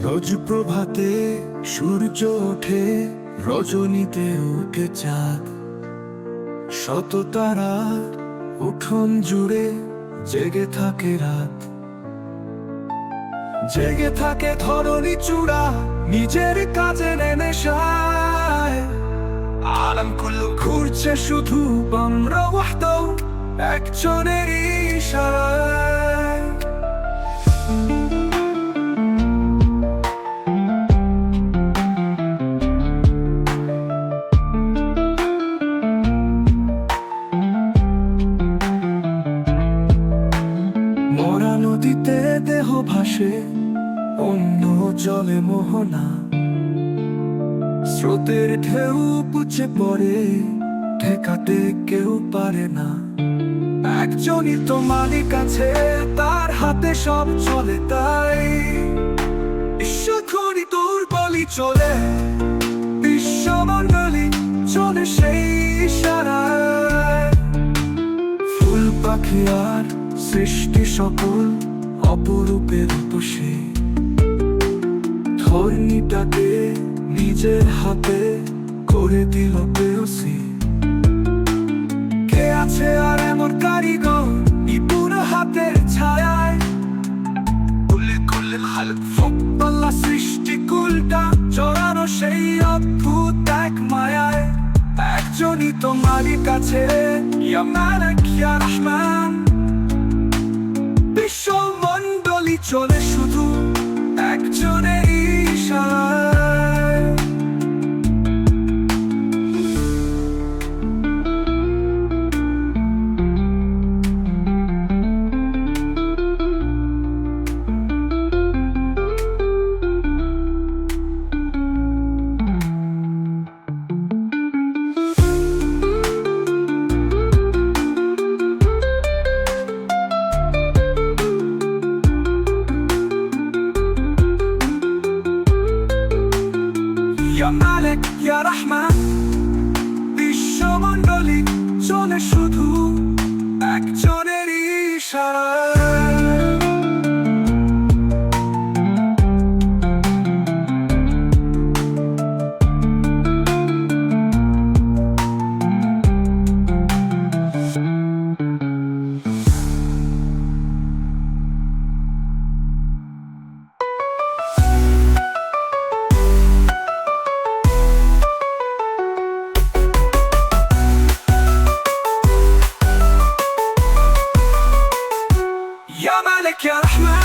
রোজ প্রভাতে সূর্য ওঠে, রজনীতে উঠে চাঁদ। শত তারার উঠোন জুড়ে জেগে থাকে রাত। জেগে থাকে ধরণী চূড়া নিজের কাজে নেশায়। আলম কুল্লু ঘুরছে শুধু আমরা ওয়াহদাও, একজনের ইশারায়। মরা নদীতে দেহ ভাসে, অন্য জলে মোহনা। স্রোতের ঢেউ পুছে পড়ে, ঠেকাতে কেউ পারে না। একজনই তো মালিক আছে, তার হাতে সব চলে। তাই বিশ্বখনি তোর বলি চলে, বিশ্বমণ্ডলী চলে সেই ইশারায়। ফুল পাখি আর সৃষ্টি সকল অপরূপের তো সে। ধরণীটাকে নিজের হাতে করে দিল পেয়সী। কে আছে আর এমন কারিগর নিপুণ হাতের ছায়ায়। কুলে কুলে হালক ফকবাল্লা সৃষ্টি কুলটা জড়ানো সেই অদ্ভুত এক মায়ায়। একজনই তো মালিক আছে, ইয়া মালিক ইয়া রহমান। বিশ্বমণ্ডলী চলে শুধু একজনের ইশারায়। ইয়া মালিক ইয়া রহমান। বিশ্বমণ্ডলী চলে শুধু একজনের ইশারায়। يا مالك يا رحمن